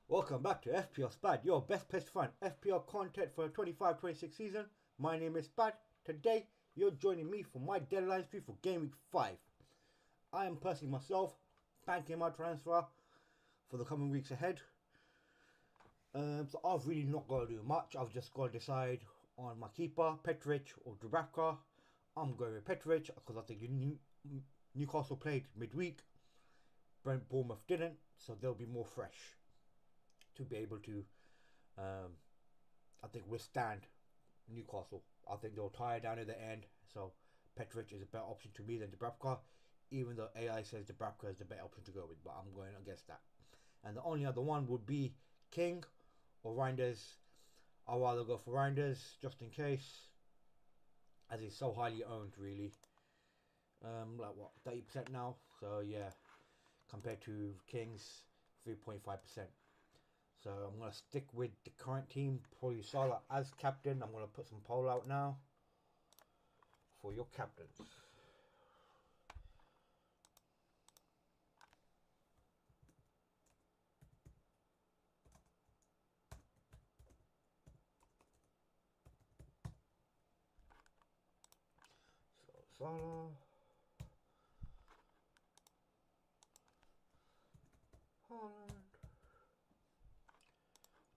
Welcome back to FPL Spad, your best place to find FPL content for the 25-26 season. My name is Spad. Today, you're joining me for my deadline stream for Game Week 5. I am personally myself banking my transfer for the coming weeks ahead. So I've really not got to do much. I've just got to decide on my keeper, Petric or Dubravka. I'm going with Petric because I think Newcastle played midweek. Bournemouth didn't, so they'll be more fresh to be able to, I think, withstand Newcastle. I think they'll tie it down at the end. So Petric is a better option to me than Dubravka, even though AI says Dubravka is the better option to go with. But I'm going against that. And the only other one would be King or Reinders. I'd rather go for Reinders just in case, as he's so highly owned, really. Like what, 30% now? So yeah, compared to King's 3.5%. So I'm going to stick with the current team, probably Salah as captain. I'm going to put some poll out now for your captains. So Salah, Haaland.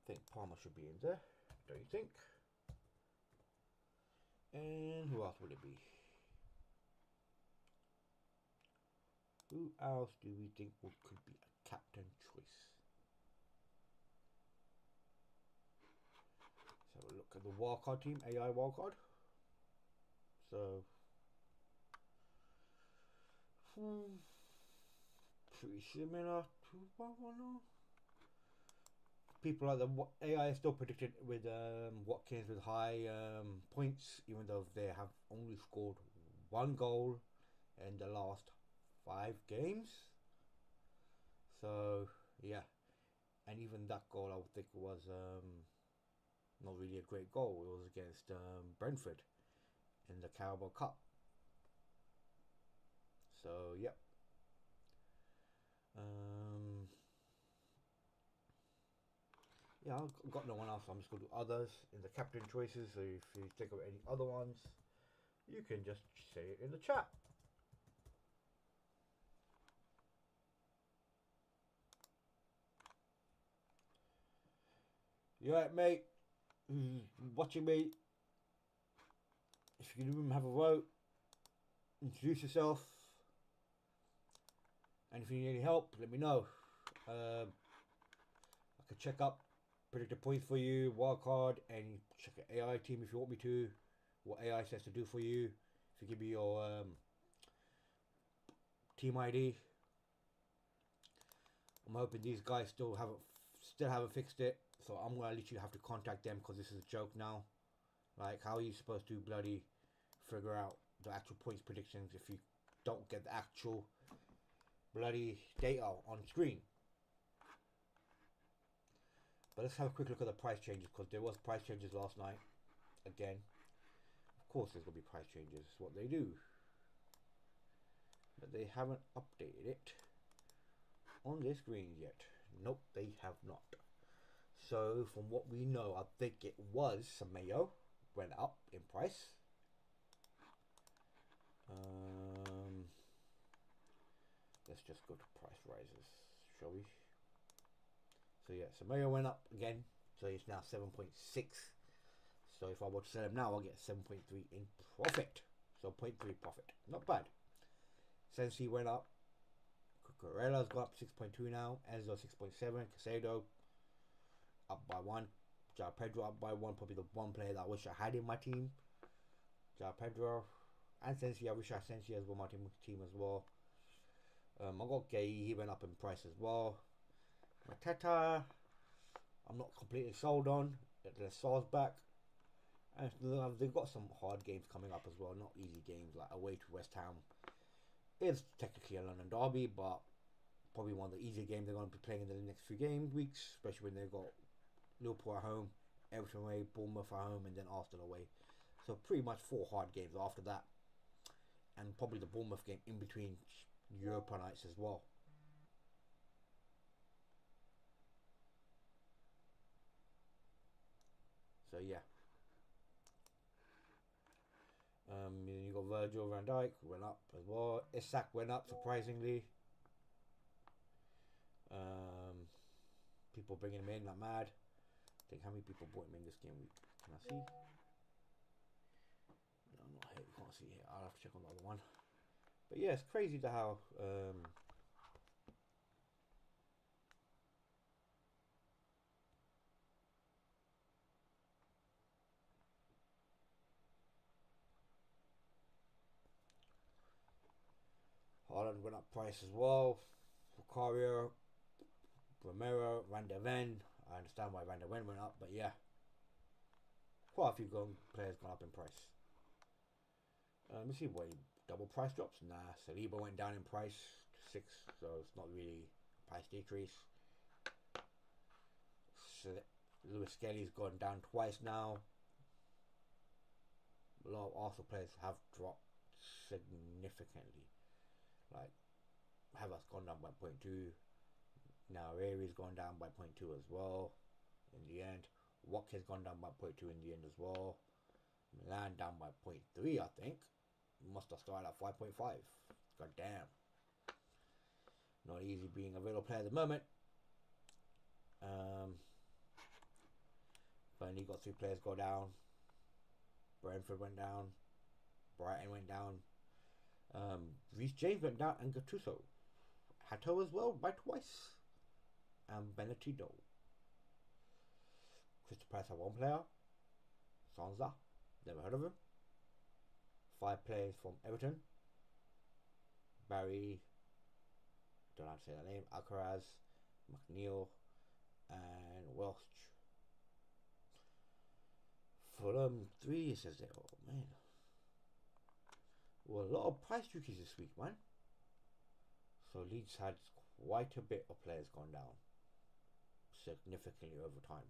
I think Palmer should be in there, don't you think? And who else would it be? Who else do we think could be a captain choice? Let's have a look at the wildcard team, AI wildcard. So, pretty similar to one. People like the AI is still predicted with Watkins with high points, even though they have only scored one goal in the last 5 games. So yeah, and even that goal I would think was not really a great goal. It was against Brentford in the Carabao Cup. So yeah. Yeah, I've got no one else. I'm just going to do others in the captain choices. So if you think of any other ones, you can just say it in the chat. You alright, mate? Watching me? If you can even have a vote, introduce yourself. And if you need any help, let me know. I can check up predicted points for you, wildcard, and check an AI team if you want me to. What AI says to do for you. If you give me your team ID. I'm hoping these guys still haven't fixed it. So I'm gonna literally have to contact them because this is a joke now. Like, how are you supposed to bloody figure out the actual points predictions if you don't get the actual bloody data on screen? But let's have a quick look at the price changes, because there was price changes last night. Again, of course there's going to be price changes. It's what they do. But they haven't updated it on their screen yet. Nope, they have not. So from what we know, I think it was Semedo went up in price. Let's just go to price rises, shall we? So yeah, Semedo went up again. So it's now 7.6. So if I were to sell him now, I'll get 7.3 in profit. So 0.3 profit. Not bad. Sensi went up. Cucurella's got up 6.2 now. Enzo 6.7. Casado up by 1. João Pedro up by 1. Probably the one player that I wish I had in my team. João Pedro. And Sensi, I wish I had Sensi as well, my team as well. I got Gay, he went up in price as well. Mateta, I'm not completely sold on. The Sars back. And they've got some hard games coming up as well, not easy games, like away to West Ham. It's technically a London derby, but probably one of the easier games they're going to be playing in the next few weeks, especially when they've got Liverpool at home, Everton away, Bournemouth at home, and then Arsenal away. So pretty much 4 hard games after that. And probably the Bournemouth game in between Europa nights as well. So yeah. You got Virgil van Dijk went up as well. Isak went up surprisingly. People bringing him in like mad. I think how many people bought him in this game week? Can I see? No, not here. You can't see here. I'll have to check on the other one. But yeah, it's crazy to how Haaland went up price as well. Vicario, Romero, Van der Ven. I understand why Van der Ven went up, but yeah. Quite a few players gone up in price. Let me see what double price drops. Nah, Saliba went down in price to 6, so it's not really a price decrease. So Lewis Skelly's gone down twice now. A lot of Arsenal players have dropped significantly. Like Havertz gone down by 0.2. Now Aries gone down by 0.2 as well. In the end, Watkins gone down by 0.2 in the end as well. Milan down by 0.3, I think. Must have started at 5.5. God damn. Not easy being a Villa player at the moment. Burnley got 3 players go down. Brentford went down. Brighton went down. Reece James went down and Gattuso. Hato as well by twice. And Benedetto. Crystal Palace had 1 player. Sansa. Never heard of him. 5 players from Everton. Barry. Don't know how to say that name. Alcaraz. McNeil. And Welsh. Fulham 3, it says there. Oh man. Well, a lot of price rookies this week, man. So Leeds had quite a bit of players gone down. Significantly over time.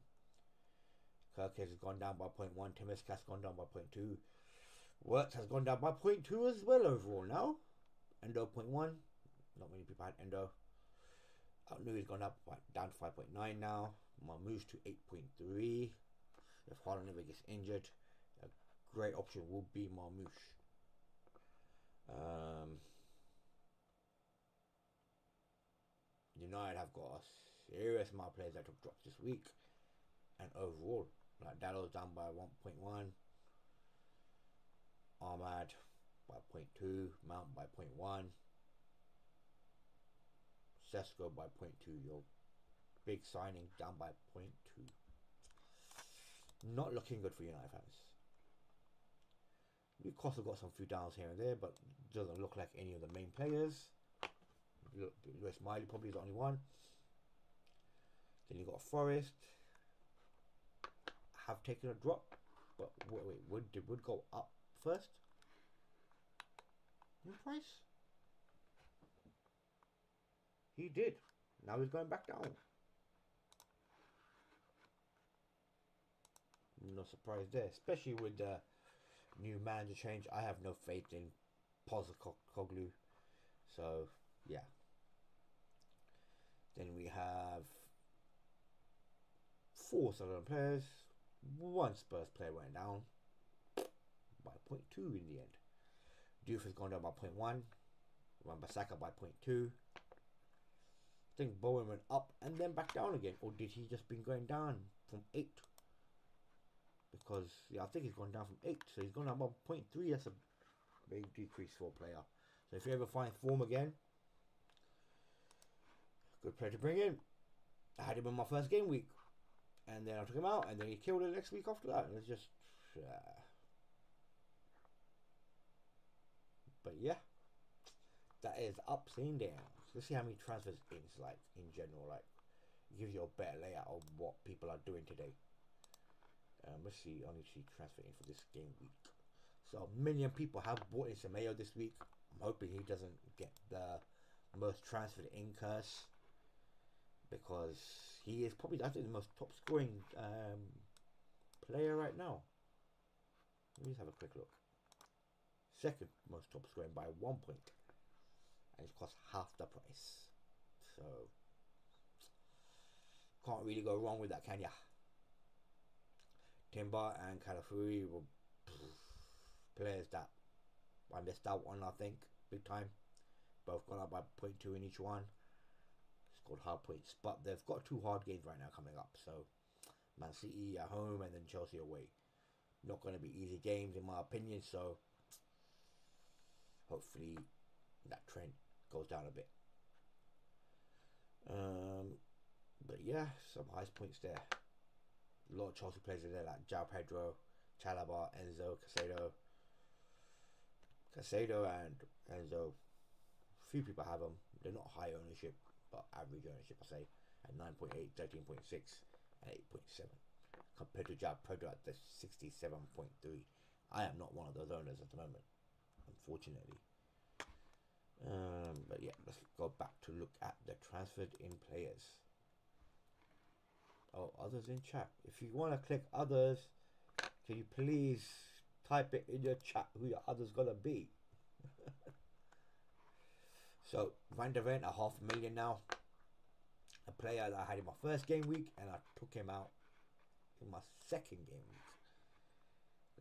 Kirkes has gone down by 0.1. Timiskas gone down by 0.2. Wirtz has gone down by 0.2 as well overall now. Endo 0.1. Not many people had Endo. Outnew's gone up down to 5.9 now. Marmouche to 8.3. If Haaland ever gets injured, a great option will be Marmouche. United have got a serious amount of players that took drops this week. And overall, like Dallow's down by 1.1. Ahmad by 0.2. Mount by 0.1. Sesko by 0.2. Your big signing down by 0.2. Not looking good for United fans. Newcastle got some few downs here and there, but doesn't look like any of the main players. Lewis Miley probably is the only one. Then you got Forest. Have taken a drop, but wait, would go up first in price? He did. Now he's going back down. No surprise there, especially with the new manager change. I have no faith in Postecoglou. So yeah. Then we have 4 Southern players. 1 Spurs player went down by 0.2 in the end. Diouf has gone down by 0.1. Wan-Bissaka by 0.2. I think Bowen went up and then back down again. Or did he just been going down from 8? Because, yeah, I think he's gone down from 8. So he's gone down by 0.3. That's a big decrease for a player. So if you ever find form again, good player to bring in. I had him in my first game week. And then I took him out. And then he killed it next week after that. And it's just... But yeah. That is ups and downs. Let's see how many transfers it's like in general. Like, it gives you a better layout of what people are doing today. Let's see. I need to see transfer in for this game week. So a million people have bought in Semedo this week. I'm hoping he doesn't get the most transferred in curse, because he is probably, I think, the most top scoring player right now. Let me just have a quick look. Second most top scoring by 1 point. And it's cost half the price. So can't really go wrong with that, can ya? Timber and Calafuri were players that I missed out on, I think, big time. Both gone up by 0.2 in each one. Scored hard points, but they've got 2 hard games right now coming up. So Man City at home and then Chelsea away. Not going to be easy games in my opinion. So hopefully that trend goes down a bit. But yeah, some highest points there. A lot of Chelsea players in there like João Pedro, Chalobah, Enzo, Casado and Enzo. Few people have them. They're not high ownership, but average ownership, I say, at 9.8, 13.6, and 8.7. Compared to João Pedro at the 67.3. I am not one of those owners at the moment, unfortunately. But yeah, let's go back to look at the transferred in players. Oh, others in chat. If you want to click others, can you please type it in your chat who your others gonna be? So Van der Ven, a $500,000 now. A player that I had in my first game week, and I took him out in my second game week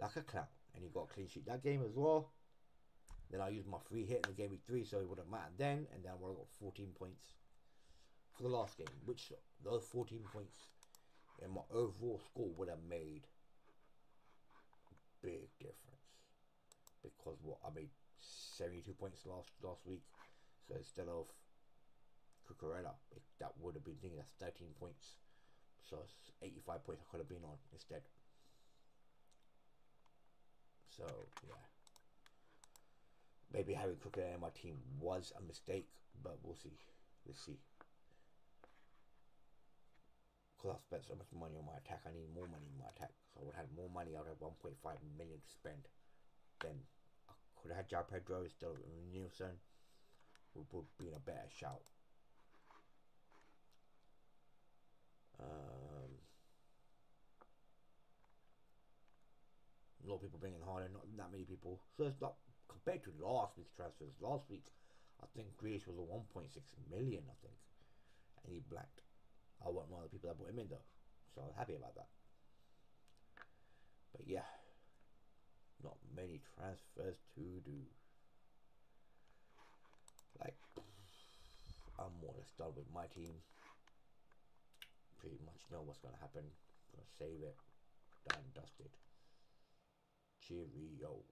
like a clown, and he got a clean sheet that game as well. Then I used my free hit in the game week 3, so it wouldn't matter then. And then I would have got 14 points for the last game, which those 14 points in my overall score would have made a big difference. Because what I made 72 points last week, so instead of Cucurella, that would have been thinking that's 13 points. So it's 85 points I could have been on instead. So yeah. Maybe having Cucurella in my team was a mistake, but we'll see. Let's see. Because I spent so much money on my attack, I need more money in my attack. So I would have more money. I would have 1.5 million to spend. Then I could have had João Pedro instead of Nielsen. Would be in a better shout. A lot of people bringing harder, not that many people. So it's not compared to last week's transfers. Last week, I think Grealish was a 1.6 million, I think, and he blanked. I wasn't one of the people that brought him in though, so I was happy about that. But yeah, not many transfers to do. Like, I'm more or less done with my team. Pretty much know what's gonna happen. Gonna save it. Done, dusted. Cheerio.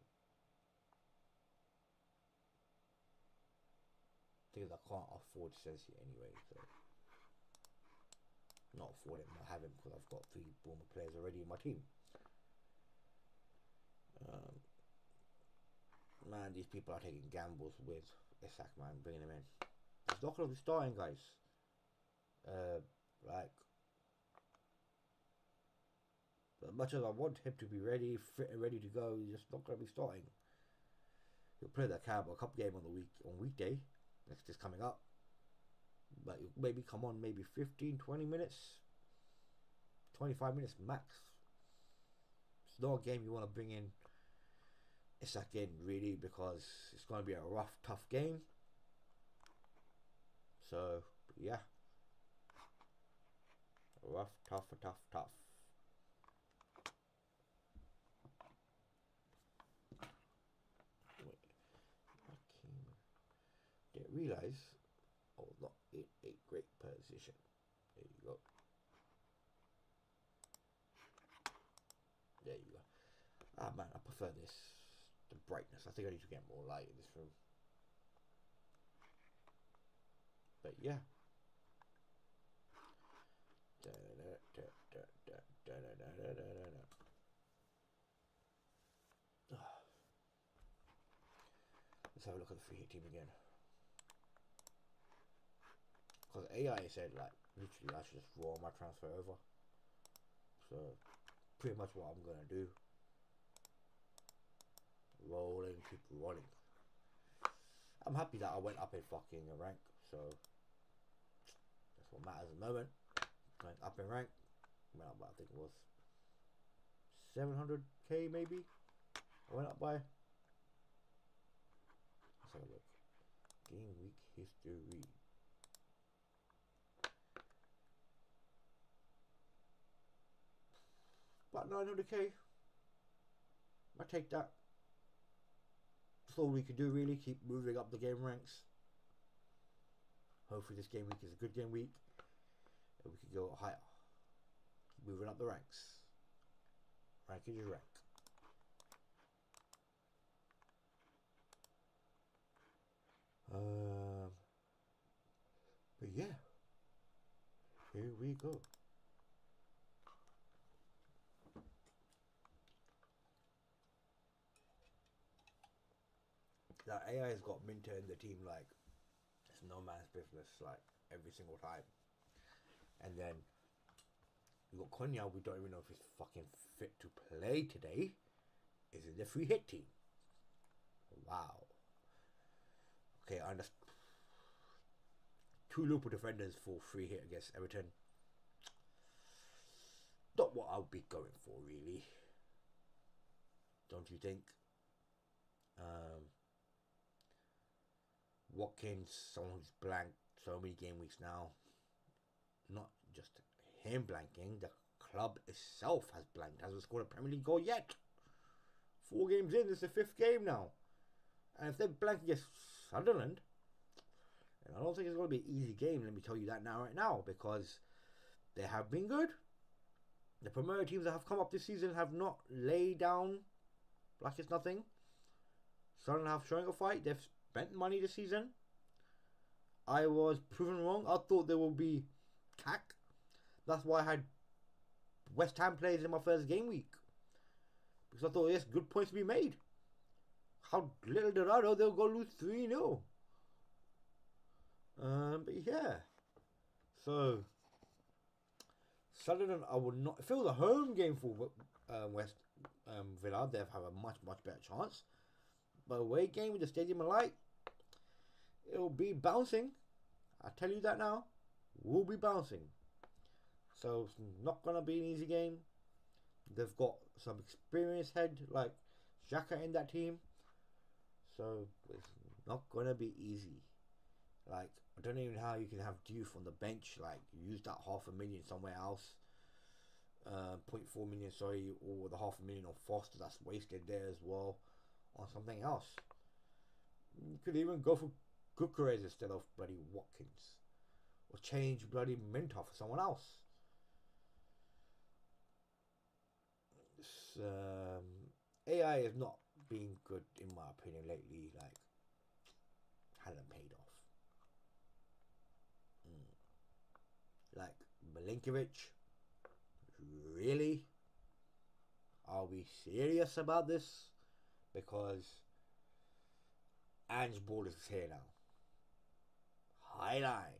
Because I can't afford Sensi anyway, so not afford it, not have him because I've got 3 Bournemouth players already in my team. Man, these people are taking gambles with Isak, man, bringing him in. He's not going to be starting, guys. Like, as much as I want him to be ready, fit and ready to go, he's just not going to be starting. He'll play the Carabao Cup game on weekday, this coming up. But he'll maybe come on maybe 15, 20 minutes, 25 minutes max. It's not a game you want to bring in Isak in, really, because it's going to be a rough, tough game. So, yeah. Rough, tough. Wait. Didn't realise. Oh, not in a great position. There you go. There you go. Ah, man, I prefer this. The brightness. I think I need to get more light in this room. But yeah. Let's have a look at the free hit team again. Because AI said, like, literally I should just roll my transfer over. So, pretty much what I'm going to do. Rolling, keep rolling. I'm happy that I went up in fucking a rank, so that's what matters at the moment. Went up in rank. Went up by, I think it was 700k maybe. I went up by. Let's have a look. Game week history. About about 900k. I take that. That's all we could do really. Keep moving up the game ranks. Hopefully this game week is a good game week. And we can go higher. Keep moving up the ranks. Rank is your rank. But yeah. Here we go. That AI has got Minter in the team like it's no man's business, like every single time. And then we got Konya, we don't even know if he's fucking fit to play today. Is in the free hit team. Wow. Okay, I understand. 2 Liverpool defenders for free hit against Everton. Not what I would be going for, really. Don't you think? Watkins, someone who's blanked so many game weeks now. Not just him blanking, the club itself has blanked. Hasn't scored a Premier League goal yet. 4 games in, this is the 5th game now. And if they blank against Sunderland, and I don't think it's going to be an easy game, let me tell you that now, right now, because they have been good. The Premier teams that have come up this season have not laid down like it's nothing. Sunderland have showing a fight. They've spent money this season. I was proven wrong. I thought there would be CAC. That's why I had West Ham players in my first game week. Because I thought, yes, good points to be made. How little did I know they'll go lose 3-0. But yeah. So, Sunderland, I would not. If it was a home game for West Villa, they'd have a much, much better chance. But away game with the Stadium of Light, it'll be bouncing. I tell you that now. We'll be bouncing. So it's not gonna be an easy game. They've got some experienced head like Xhaka in that team. So it's not gonna be easy. Like, I don't even know how you can have Diouf on the bench. Like, use that 500,000 somewhere else. 0.4 million, sorry, or the 500,000 on Foster. That's wasted there as well. On something else. You could even go for Gyökeres instead of bloody Watkins. Or change bloody Minter for someone else. AI has not been good in my opinion lately. Like, hasn't paid off. Like, Milinkovic, really? Are we serious about this? Because Ange Ball is here now. High line.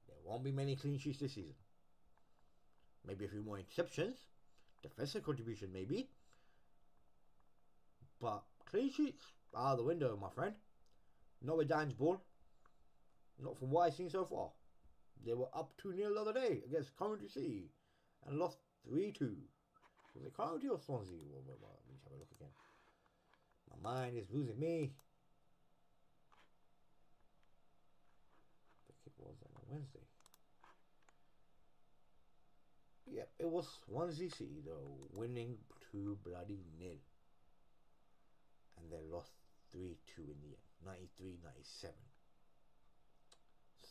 There won't be many clean sheets this season. Maybe a few more interceptions. Defensive contribution maybe. But clean sheets out of the window, my friend. Not with Ange Ball. Not from what I've seen so far. They were up 2-0 the other day against Coventry City and lost 3-2. Was it Coventry or Swansea? Let me have a look again. My mind is losing me. I think it was on a Wednesday. Yep, it was Swansea City though, winning 2-0. And they lost 3-2 in the end. 93-97.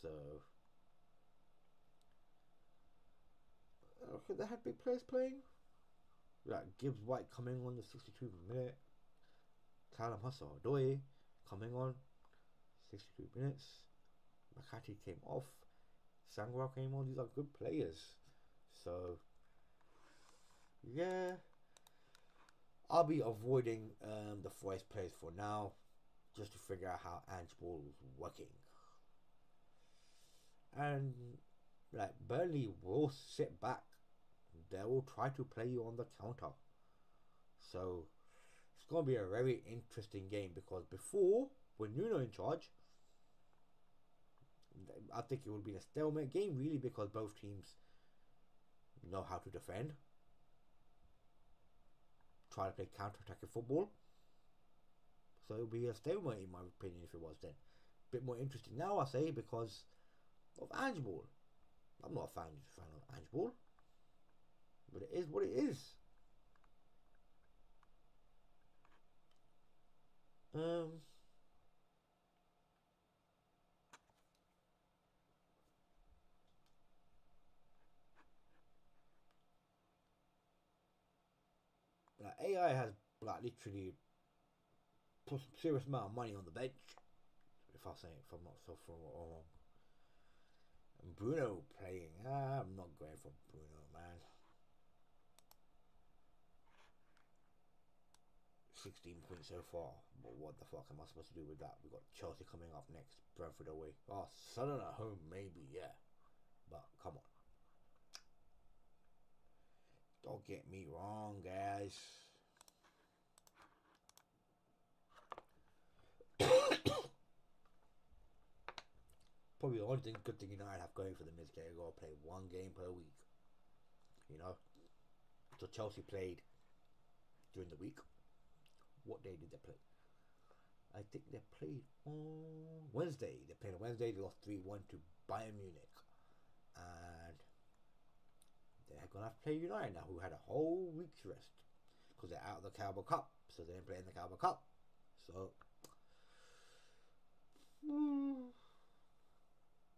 So okay, they had big players playing. Like Gibbs White coming on the 62th minute. Callum Hudson-Odoi coming on 62 minutes. Makati came off. Sangwa came on. These are good players. So yeah, I'll be avoiding the Forest players for now, just to figure out how Ange Ball is working. And like Burnley will sit back. They will try to play you on the counter. So it's going to be a very interesting game, because before, with Nuno in charge, I think it would be a stalemate game really, because both teams know how to defend, try to play counter-attacking football. So it would be a stalemate in my opinion if it was then. Bit more interesting now, I say, because of Ange Ball. I'm not a fan of Ange Ball, but it is what it is. Um, like AI has like literally put some serious amount of money on the bench. If I'm not so wrong. And Bruno playing. I'm not going for Bruno, man. 16 points so far. But what the fuck am I supposed to do with that? We got Chelsea coming up next. Brentford away. Oh, Sunderland at home, maybe, yeah. But come on. Don't get me wrong, guys. Probably the only good thing United have going for them is they got to play one game per week. You know? So Chelsea played during the week. What day did they play? I think they played on Wednesday. They played on Wednesday. They lost 3-1 to Bayern Munich. And they're going to have to play United now, who had a whole week's rest. Because they're out of the Carabao Cup. So they didn't play in the Carabao Cup. So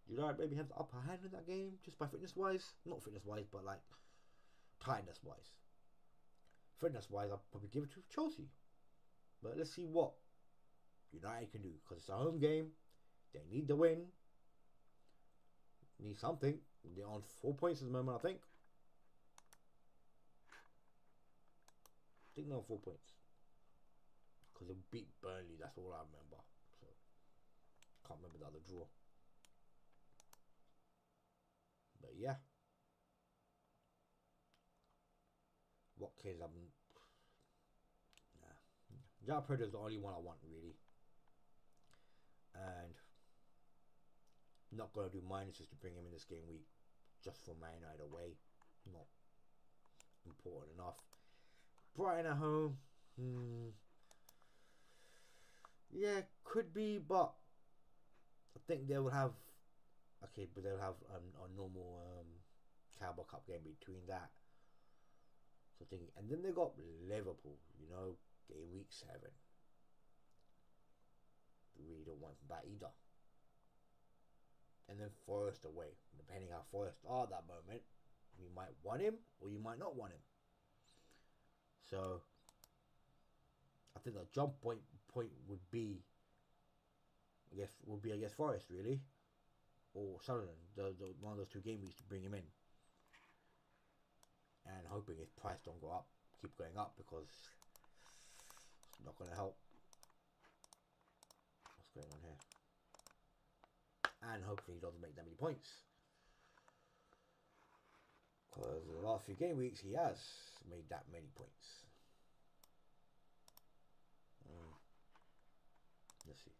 United maybe have the upper hand in that game, just by fitness-wise. Not fitness-wise, but like tiredness-wise. Fitness-wise, I'll probably give it to Chelsea. But let's see what United can do, because it's a home game. They need the win. Need something. They're on 4 points at the moment, I think. I think they're on 4 points. Because they beat Burnley, that's all I remember. So, can't remember the other draw. But yeah. Watkins, João Pedro is the only one I want, really. And not going to do minuses to bring him in this game week just for Man United away. Not important enough. Brighton at home. Yeah, could be, but I think they will have. Okay, but they'll have a normal Carabao Cup game between that. So thinking, and then they got Liverpool, game week 7. We don't want that either. And then Forest away. Depending how Forest are at that moment, you might want him or you might not want him. So I think the jump point would be, I guess Forest really, or Sunderland. The one of those 2 game weeks to bring him in, and hoping his price don't go up, keep going up, because it's not going to help. What's going on here? And hopefully he doesn't make that many points, because the last few game weeks he has made that many points. Let's see.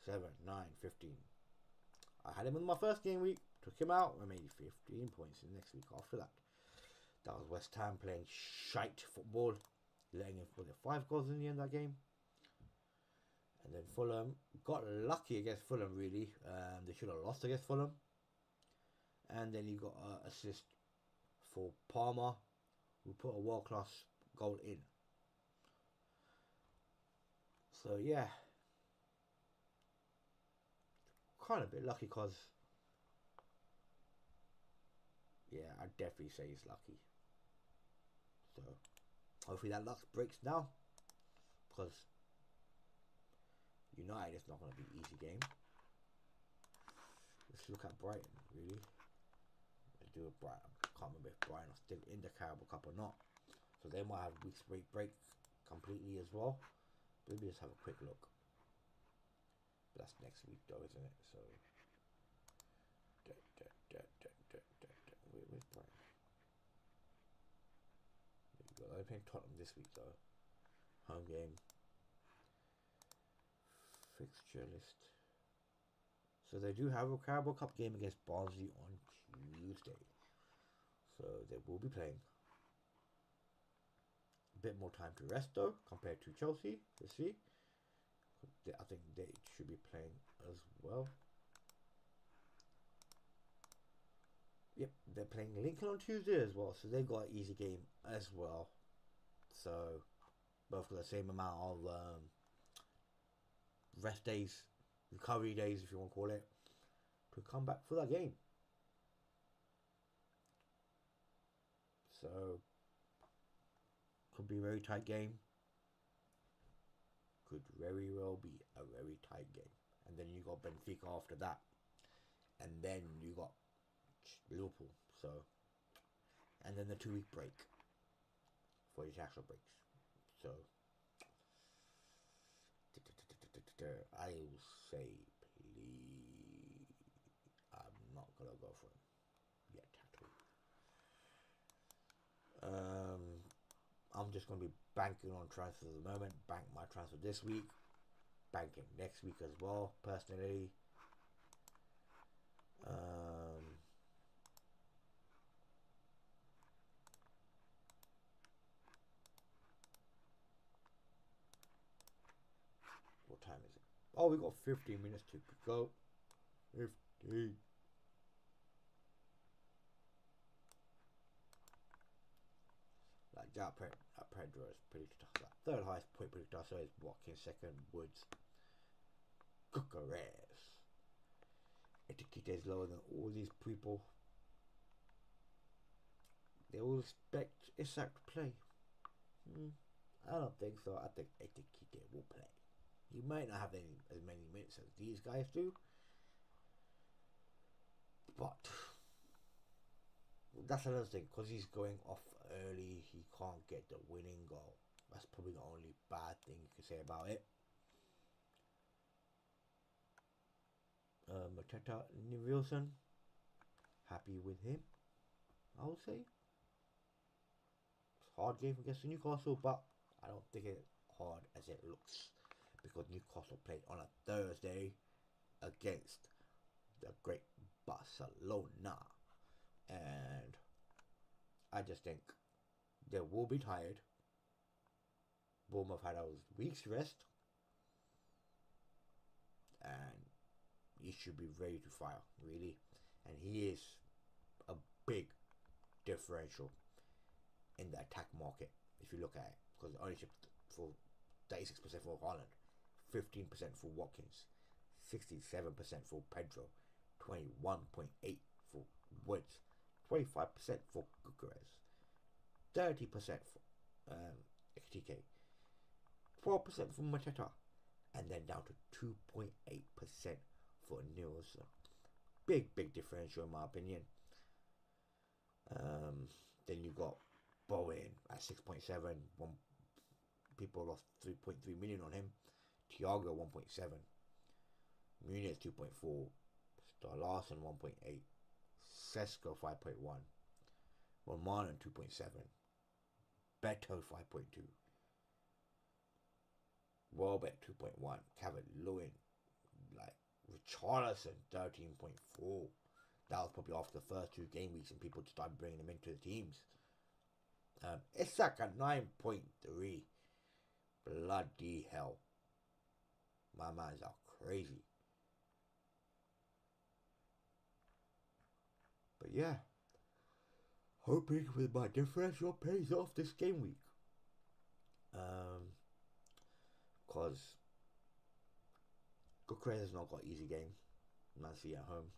7, 9, 15. I had him in my first game week, took him out, and made 15 points in the next week after that. That was West Ham playing shite football, letting him put 5 goals in the end of that game. And then Fulham got lucky against Fulham, really. They should have lost against Fulham. And then he got an assist for Palmer, who put a world-class goal in. So yeah, kind of a bit lucky, because yeah, I'd definitely say he's lucky. So hopefully that luck breaks now, because United is not going to be an easy game. Let's look at Brighton, really. Let's do a Brighton. I can't remember if Brighton are still in the Carabao Cup or not, so they might have week's break completely as well. Let me just have a quick look. That's next week though, isn't it? So where's Brighton? There you go. They're playing Tottenham this week though. Home game. Fixture list. So they do have a Carabao Cup game against Barnsley on Tuesday. So they will be playing. A bit more time to rest though, compared to Chelsea. Let's see. I think they should be playing as well. Yep, they're playing Lincoln on Tuesday as well, so they've got an easy game as well. So both got the same amount of rest days, recovery days, if you want to call it, to come back for that game. So, could be a very tight game. Could very well be a very tight game. And then you got Benfica after that. And then you got Liverpool. So, and then the 2-week break for international breaks. So, I will say, please, I'm not gonna go for him yet at all. I'm just gonna be banking on transfers at the moment. Bank my transfer this week, banking next week as well. Personally, what time is it? Oh, we got 15 minutes to go. 15. Like that Pedro is pretty tough. Like third highest point predictor, so is Watkins, second Woods, Cucurez. Etiquette is lower than all these people. They all expect Isak to play. I don't think so. I think Etiquette will play. He might not have as many minutes as these guys do, but that's another thing. Because he's going off early, he can't get the winning goal. That's probably the only bad thing you can say about it. Mateta Nielsen, happy with him, I would say. It's a hard game against Newcastle, but I don't think it's hard as it looks, because Newcastle played on a Thursday against the great Barcelona, and I just think they will be tired. Bournemouth had a week's rest, and he should be ready to fire, really. And he is a big differential in the attack market, if you look at it, because ownership for 36% for Haaland, 15% for Watkins, 67% for Pedro, 21.8% for Woods, 25% for Cucurez, 30% for XTK, 4% for Mateta, and then down to 2.8% for Nielsen. Big differential in my opinion. Then you got Bowen at 6.7. People lost 3.3 million on him. Thiago 1.7. Muniz 2.4. Star Larson 1.8. Sesko 5.1. Romanen 2.7. Beto 5.2. Welbeck 2.1. Calvert-Lewin, like Richarlison 13.4. That was probably after the first 2 game weeks and people started bringing them into the teams. Isak at 9.3. Bloody hell. My minds are crazy. But yeah, hoping with my differential pays off this game week. Because Cucurez has not got easy game. Man City at home,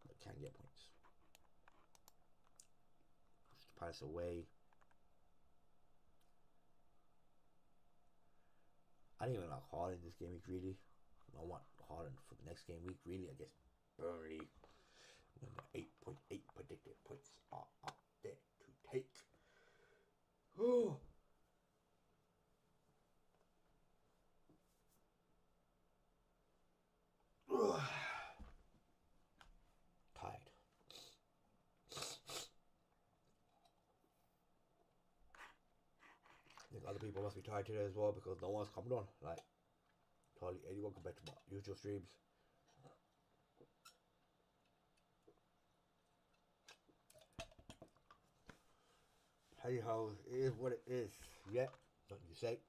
but can get points. Palace away. I didn't even like Haaland this game week, really. I want Haaland for the next game week, really, against Burnley. When the 8.8 predicted points are up there to take. Oh. Tired. I think other people must be tired today as well, because no one's coming on. Like, hardly anyone compared to my usual streams. Hey ho, it is what it is. Yeah, don't you say?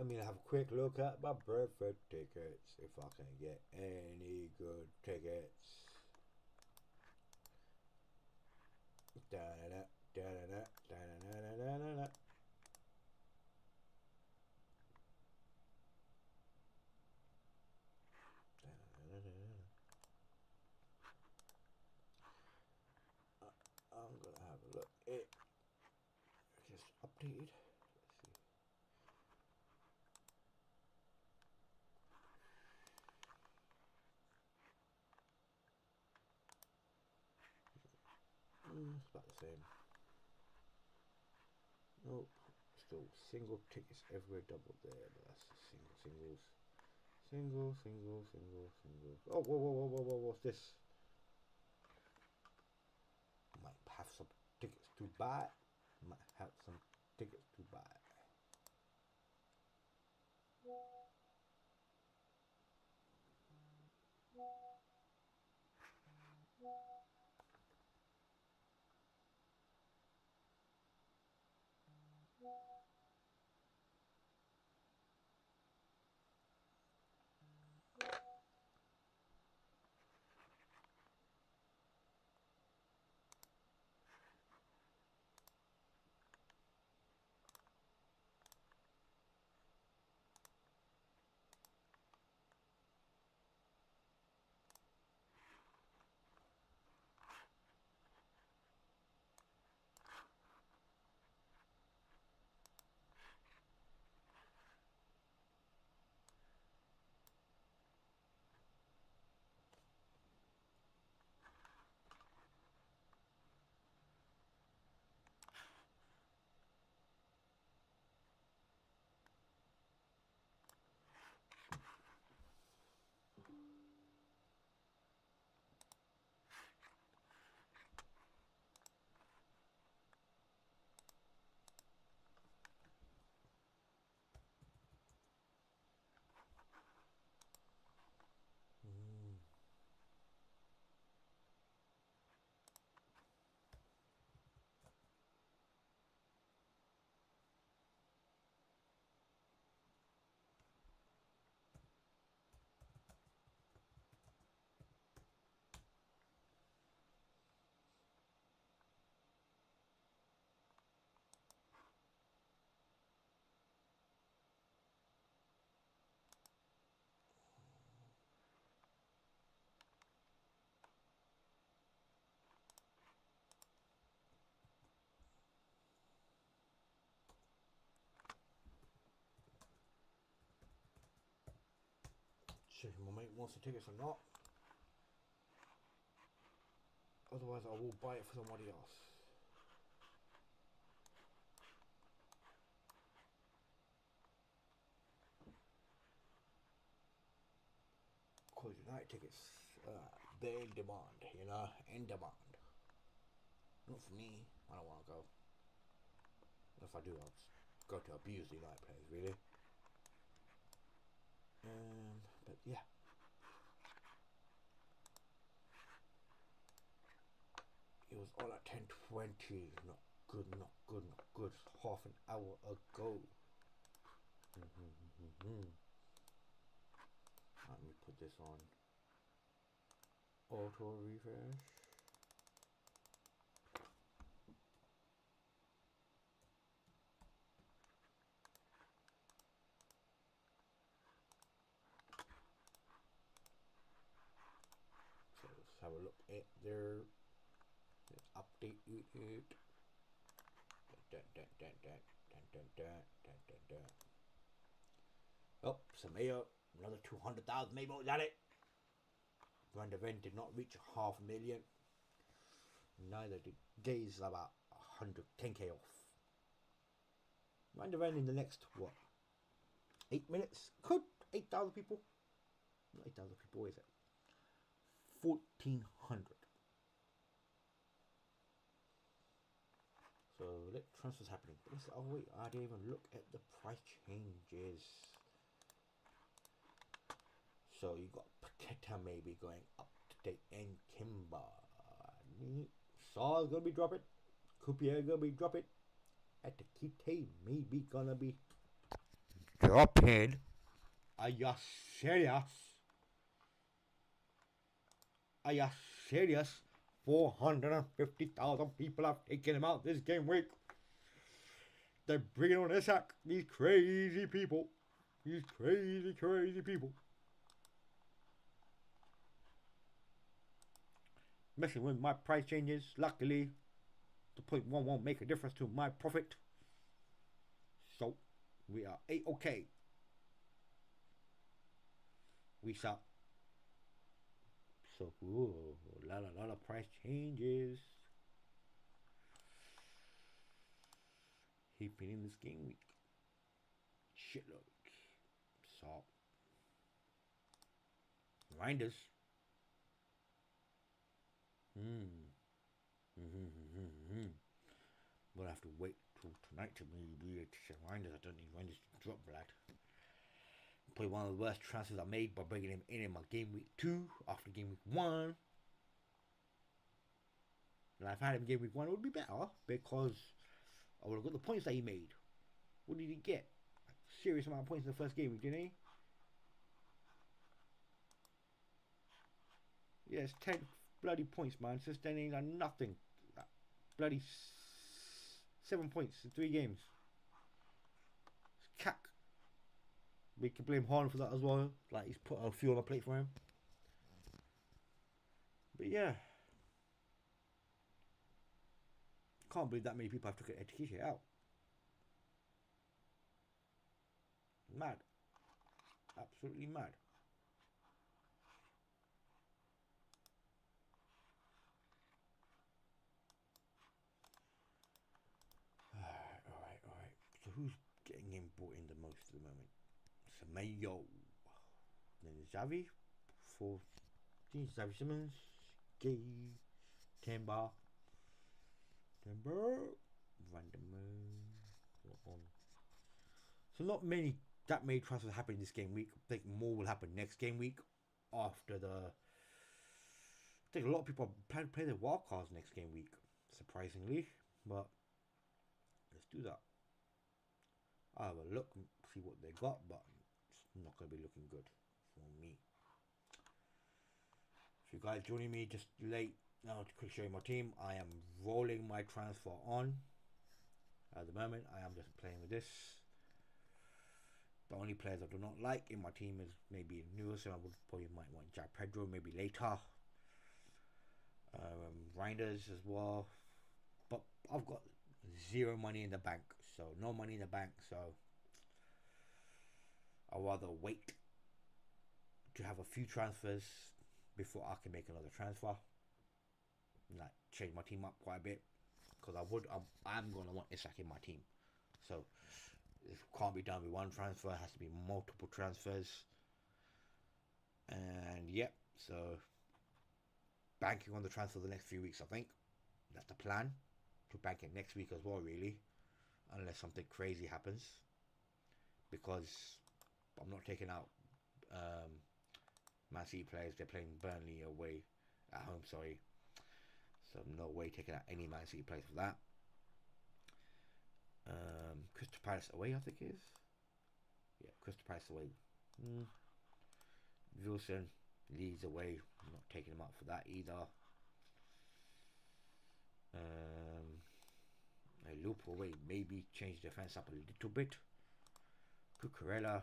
I mean, I have a quick look at my Brentford tickets, if I can get any good tickets. Da-da-da, da-da-da, da-da-da, updated. It's about the same. Nope. Still single tickets everywhere, double there, but that's singles. Single. Oh, whoa, what's this? Might have some tickets to buy. Check if my mate wants the tickets or not. Otherwise, I will buy it for somebody else. Because United tickets, they're in demand, you know, in demand. Not for me. I don't want to go. If I do, I'll just go to abuse the United players, really. But yeah. It was on at 10:20. Not good. Half an hour ago. Let me put this on auto refresh. So let's have a look at their update it. Oh, Sameo, another 200,000 maybe was at it. Van der Ven did not reach 500,000. Neither did Gaze, about 110k off. Van der Ven in the next, what, 8 minutes? Could 8,000 people? Not 8,000 people, is it? 1,400. So let transfers happening. Oh wait, I didn't even look at the price changes. So you got Paqueta maybe going up today and Kimber. Saul's gonna be dropping. Coupier gonna be dropping. Atakite maybe gonna be dropping. Are you serious? Are you serious? 450,000 people have taken him out this game week. They're bringing on Isak. These crazy people. These crazy people. Messing with my price changes. Luckily, the 0.1 won't make a difference to my profit. So we are 8 okay. We shall. So ooh, lot of price changes. He's been in this game week. Shitload. So Grinders. We'll have to wait till tonight to maybe Grinders. I don't need Grinders to drop blood. Probably one of the worst transfers I made by bringing him in my game week 2 after game week 1. And if I had him game week 1, it would be better because I would have got the points that he made. What did he get? A serious amount of points in the first game week, didn't he? Yeah, it's 10 bloody points, man. Sustaining like nothing. Bloody 7 points in 3 games. It's cack. We can blame Horn for that as well. Like, he's put a few on the plate for him. But yeah. Can't believe that many people have to get education out. Mad. Absolutely mad. Alright. So who's getting him brought in the most at the moment? Semedo. Then Xavi. Xavi Simmons. Gay. Timber. So not that many transfers happen this game week. I think more will happen next game week after the. I think a lot of people plan to play their wild cards next game week, surprisingly. But let's do that. I'll have a look and see what they got, but it's not going to be looking good for me. If you guys joining me just late now to quick show you my team, I am rolling my transfer on. At the moment, I am just playing with this. The only players I do not like in my team is maybe newer, so I would probably might want Jack Pedro maybe later. Grinders as well, but I've got zero money in the bank, so no money in the bank, so I'll rather wait to have a few transfers before I can make another transfer, like change my team up quite a bit, because I'm going to want Isak in my team, so it can't be done with one transfer, it has to be multiple transfers. And yep, so banking on the transfer the next few weeks, I think that's the plan, to bank it next week as well, really, unless something crazy happens, because I'm not taking out Man City players. They're playing Burnley away at home, sorry, so no way taking out any Man City players for that. Crystal Palace away, I think it is. Yeah, Crystal Palace away. Wilson, Leeds away. I'm not taking them out for that either. Liverpool away. Maybe change the defense up a little bit. Cucurella.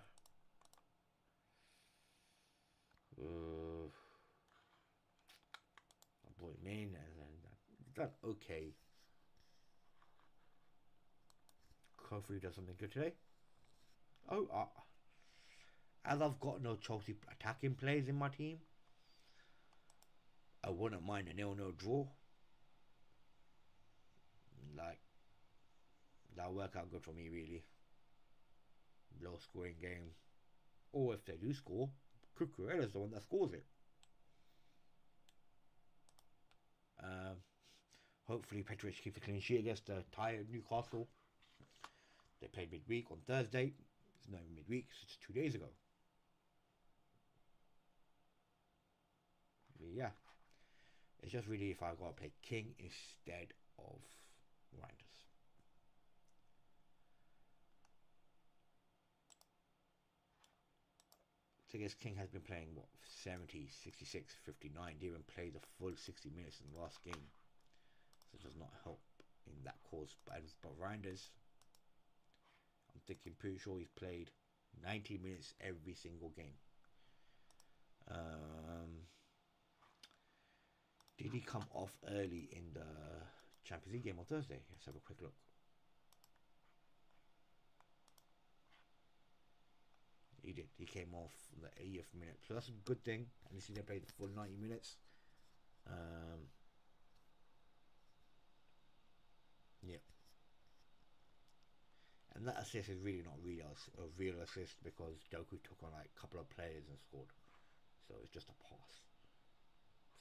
I brought him in and done okay. Kofi does something good today. Oh, as I've got no Chelsea attacking players in my team, I wouldn't mind a 0-0 draw. Like, that'll work out good for me, really. Low scoring game. Or if they do score, Cucurella's the one that scores it. Hopefully Petrovic keeps a clean sheet against the tired Newcastle. They played midweek on Thursday. It's not even midweek, it's 2 days ago. But yeah. It's just really if I gotta play King instead of Grinders. So I guess King has been playing, what, 70, 66, 59. Didn't even play the full 60 minutes in the last game. So it does not help in that cause. But Grinders, I'm thinking pretty sure he's played 90 minutes every single game. Did he come off early in the Champions League game on Thursday? Let's have a quick look. He did. He came off the 80th minute. So that's a good thing. At least he didn't play the full 90 minutes. Yeah. And that assist is really not really a real assist because Doku took on like a couple of players and scored. So it's just a pass.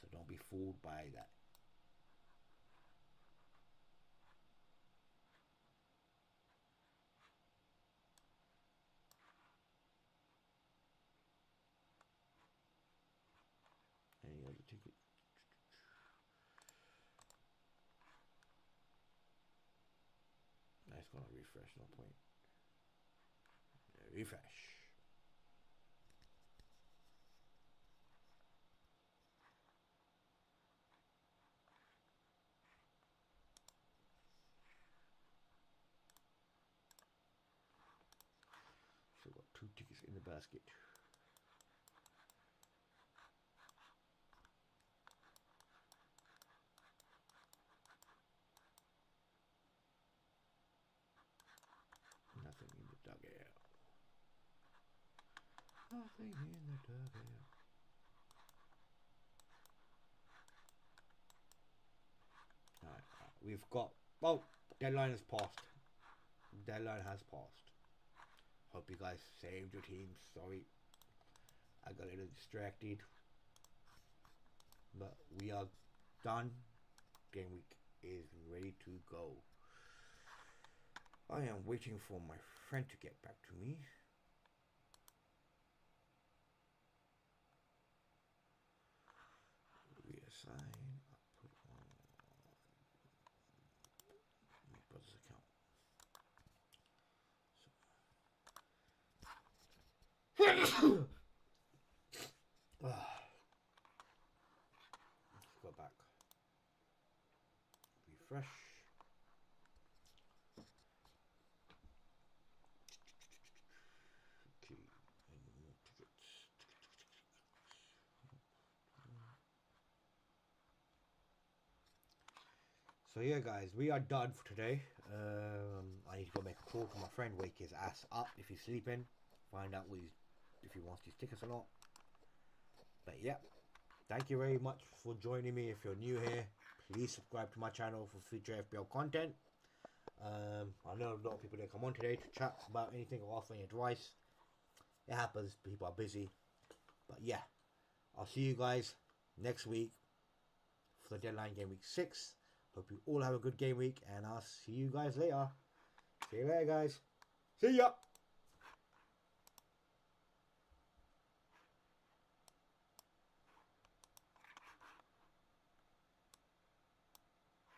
So don't be fooled by that. Any other ticket? Nice, gonna refresh, no point. Refresh. So got 2 tickets in the basket. Nothing in the dugout. Nothing in the dugout. Alright, we've got. Oh, deadline has passed. Deadline has passed. Hope you guys saved your teams. Sorry, I got a little distracted. But we are done. Game week is ready to go. I am waiting for my friend to get back to me. Reassign. Put on my brother's account. Let's go back. Refresh. Okay, any more tickets? So yeah, guys, we are done for today. I need to go make a call to my friend, wake his ass up if he's sleeping, find out if he wants these tickets or not. But yeah, thank you very much for joining me. If you're new here, please subscribe to my channel for future FPL content. I know a lot of people didn't come on today to chat about anything or offer any advice. It happens, people are busy. But yeah, I'll see you guys next week for the deadline game week 6. Hope you all have a good game week, and I'll see you guys later. See you later, guys. See ya.